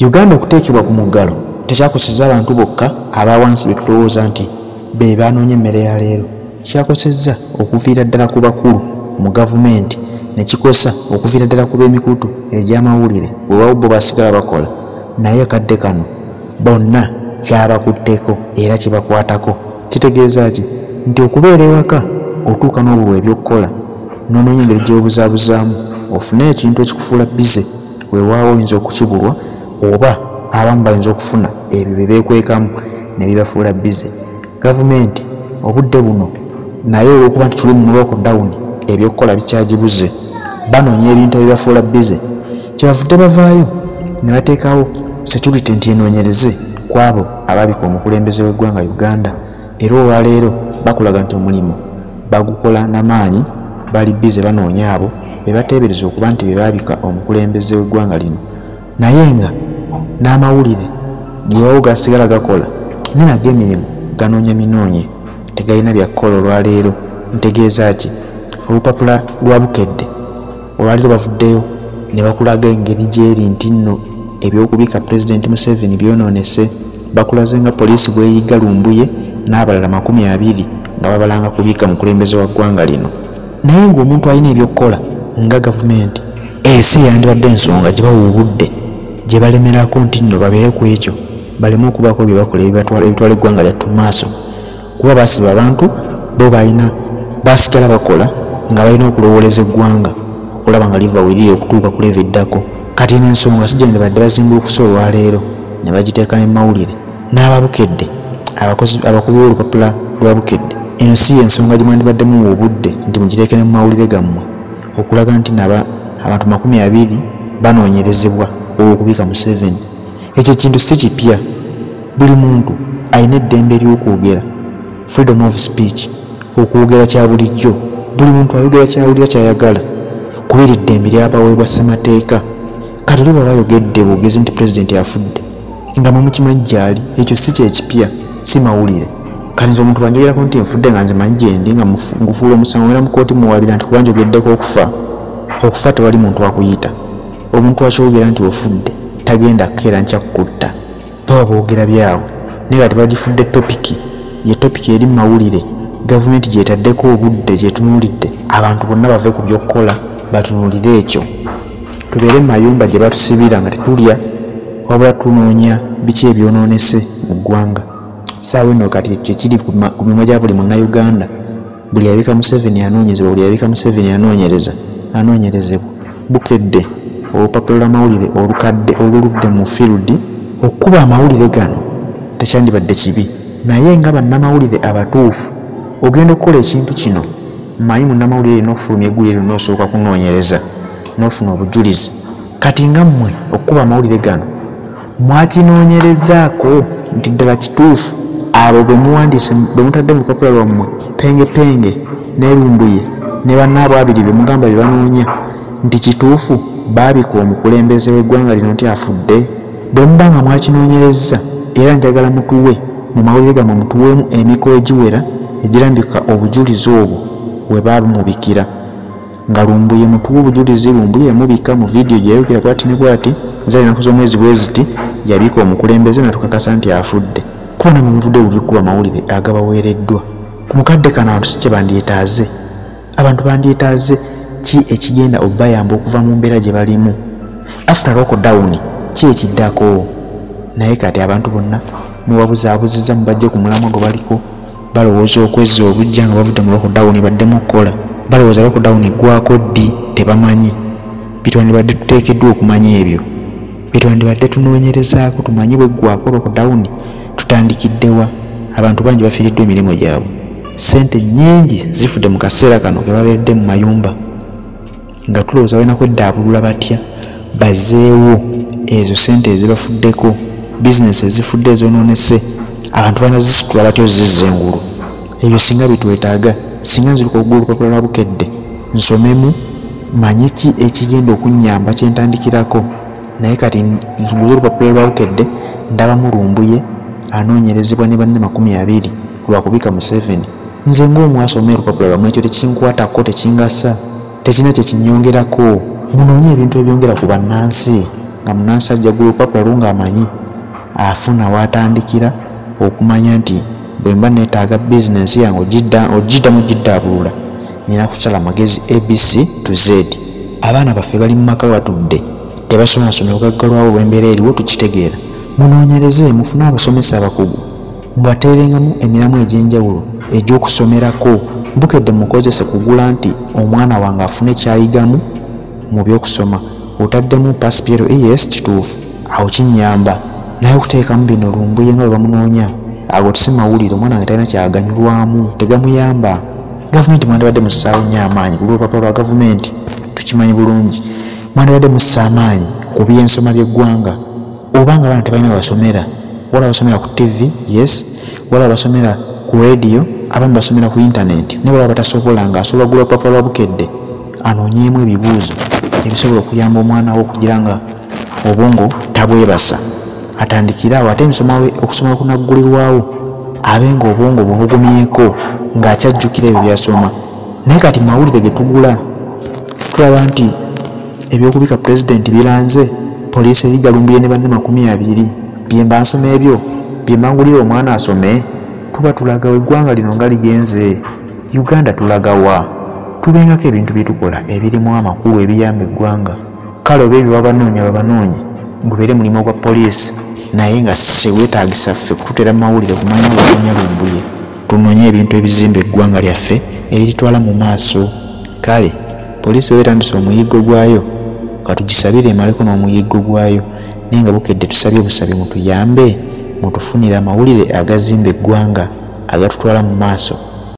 Uganda okuteekebwa ku muggalo tekyakosezza abantu bokka abawansi be tulowooza nti be baanoonya emmere ya leero. Kyakosezza okuviira ddala ku bakulu mu gavumenti ne kikosa okuviira ddala ku b'emikutu egy'amawulire bo basigala bakola. Naye kadde kano bonna kyabakutteko era kibakwatako. Kitegeeza ki? Nti okubeera ewaka otuuka n'obulwa eby'okukola n'onoonya engeri gy'obuzaabuzaamu ofune ekintu ekikufuula bize weewaawo oyinza okukibulwa oba abamu bayinza okufuna ebyo bye beekwekamu ne bibafuula bize. Gavumenti obudde buno naye olw'okuba nti tuli mu lockdown ebyokukola bikyagibuze banoonya ebintu ebibafuula bize kyebavudde bavaayo ne bateekawo security nti enoonyereze ku abo abaabika omukulembeze w'eggwanga Uganda. Era olwaleero bakulaga nti omulimu bagukola n'amaanyi bali bize banoonya abo be bateebereza okuba nti be baabika omukulembeze w'eggwanga lino. Naye nga n'amawulire gewawo gasigala gakola ne nago emirimu ganoonya minoonye tegalina byakukola olwaleero. Ntegeeza ki? Olupapula lwa Bukedde olwaleero bavuddeyo ne bakulaga engeri gyeri nti nno ebyokubika Pulezidenti Museveni byonoonese. Bakulaze nga poliisi bweyiga Lumbuye n'abalala 20 nga babalanga kubika mukulembeze wa ggwanga lino. Naye ng'omuntu alina ebyokukola nga gavumenti si yandibadde ensonga gye bawuubudde gye balemerako nti nno babeere ku ekyo baleme okubaako bye bakola ebitwala eggwanga lyattu mu maaso. Kuba basiba abantu bo balina basigala bakola nga balina okulowooleza eggwanga okulaba nga liva weriri okutuuka ku levo eddako. Kati n'ensonga si gye badde bazimbulukusa olwaleero ne bagiteeka ne mawulire n'ababukedde abakubi b'olupapula lwa Bukedde. Eno si ensonga gye mwandibaddemu obudde nti mugiteeke ne mu mawulire gammwe okulaga nti abantu 20 banoonyerezebwa olw'okubika Museveni. Ekyo kintu si kipya. Buli muntu alina eddembe ly'okwogera, freedom of speech, okwogera kya bulijjo. Buli muntu ayogera kyawulira kyayagala kubera eddembe lyabaweebwa ssemateeka. Kati olwo bayogedde bwogezi nti pulezidenti afudde nga mukimanyi gyali, ekyo si kyekipya, si mawulire. Kati nze omuntu banjogerako nti nfudde nga nze manyi gyendi nga ngufuula omusango era mu kooti muwabira nti kuba njogeddeko okufa tewali muntu akuyita. Omuntu akyogera nti ofudde tagenda kukeera nkya kukutta baba boogera byabwe. Naye kati bagifudde topiki, ye topiki eri mu mawulire. Gavumenti gyetaddeko obudde gyetunuulidde abantu bonna bave ku by'okukola batunuulire ekyo. Tubeere mu mayumba gye batusibira nga tetulya wabula tunoonya biki ebyonoonese mu ggwanga. Saawa eno kati kyekiri ku mimwa gya buli munnayuganda. Buli yabika Museveni anoonyezebwa, buli yabika Museveni anoonyerezebwa. Bukedde olupapula lw'amawulire olukadde oluludde mu field okuba amawulire gano tekyandibadde kibi. Naye nga bannamawulire abatuufu ogenda okukola ekintu kino manyi munnamawulire erina okufulumya eggulire n'osooka kunoonyereza n'ofuna obujulizi. Kati nga mmwe okuba amawulire gano mwakinoonyerezaako nti ddala kituufu abo be muwandiise be mutadde mu lupapula lwammwe penge ne Lumbuye ne bannaabo abiri be mugamba bye banoonya nti kituufu baabika omukulembeze w'eggwanga lino nti afudde? Bwe muba nga mwakinoonyereza era njagala mutuwe mu mawulire gammwe mutuweemu emikolo egiwera egirambika obujulizi obwo we baabumubikira nga Lumbuye mutuwe obujulizi. Lumbuye yamubika mu vidiyo gye yayogera bw'ati ne bw'ati zali ennaku z'omwezi bwe ziti yabika omukulembeze natukakasa nti afudde. Kuba namwe muvudde bubikuba mawulire agabaweereddwa ku mukadde kano abantu si kye bandyetaaze. Abantu bandyetaaze ki ekigenda obayamba okuva mu mbeera gye balimu after lockdown ki ekiddako. Naye kati abantu bonna mubabuzaabuzizza mubajje ku mulamwa gwe baliko balowooza okwezza obujja nga bavudde mu lockdown baddemu okukola. Balowooza lockdown eggwako ddi tebamanyi. Bitwandibadde tuteekeddwa okumanya ebyo, bitwandibadde tunoonyerezaako tumanyi bweggwako lockdown tutandikiddewa. Abantu bangi bafiiriddwa emirimu gyabwe, ssente nnyingi zifudde mu kaseera kano ke babeeredde mu mayumba nga tulowooza balina kweddaabulula batya bazeewo ezo ssente ezibafuddeko, bizinesi ezifudde ezoonoonese abantu banazisitula batya ozizza engulu. Ebyo singa bitwetaaga, singa nziruka okugula olupapula lwa Bukedde nsomemu manyi ki ekigenda okunnyamba kyentandikirako. Naye kati nzunguza olupapula lwa Bukedde ndabamu Lumbuye anoonyerezebwa ne banne 20 lwa kubika Museveni. Nze ng'omwasoma olupapula lwammwe ekyo tekinkwatako, tekingasa, tekina kye kinyongerako. Munoonye ebintu ebyongera ku bannansi. nga munansajja gulupapula lunga amanyi afuna watandikira okumanya nti bwe mba neetaaga bizinensi yange ogiddamu giddaabulula nina kusala magezi ABC to Z. Abaana baffe bali mu maka batudde tebasomera okugaggalwawo olw'embeera eriwo tukitegeera. Munoonyereze mufune abasomesa abakugu mubateerengamu emiramu egy'enjawulo egy'okusomerako. Bukedde mukozese kugula nti omwana wange afune kyayigamu mu by'okusoma otaddemu pasipero yes kituufu awo kinyamba naye okuteekamu bino lumbuye nga bwe bamunoonya ago tisi mawulire omwana wange talina kyaganyulwamu tegamuyamba. Gavumenti mwandibadde mussaawo nnyo amaanyi ku lw'olupapula lwa gavumenti tukimanyi bulungi. Mwandibadde mussa amaanyi ku by'ensoma by'eggwanga obanga abaana tebalina basomera wala basomera ku TV yes wala basomera ku radio abamu basomera ku internet ne wala batasobola ng'asobola gula olupapula lwa Bukedde anoonyeemu ebibuuzo ebisobola okuyamba omwana we okugira nga obwongo tabwebasa atandikira awo ate okusoma kunaggulirwawo abenga obwongo bubugumyeko ng'akyajjukira ebyo byasoma. Naye kati mawulire ge tugula tulaba nti ebyokubika pulezidenti biranze poliisi eri Lumbuye Nebanne 20 byemba nsoma ebyo byembangulira omwana asome tuba tulaga eggwanga lino nga ligenze. Uganda tulagawa tubengako ebintu byetukola ebirimu amakulu ebiyamba eggwanga. Kale oba ebyo babanoonye gubeere mulimu gwa poliisi naye nga sewetaagisa ffe kututera mawulire kumanya obutonya Lumbuye tunoonye ebintu ebizimba eggwanga lyaffe ebiritwala mu maaso. Kale poliisi wetandise omuyiggo gwayo katugisabire emaleko n'omuyiggo gwayo naye nga Bukedde tusabye busabi mutuyambe mutufunire amawulire agazimba eggwanga agatutwala mu maaso.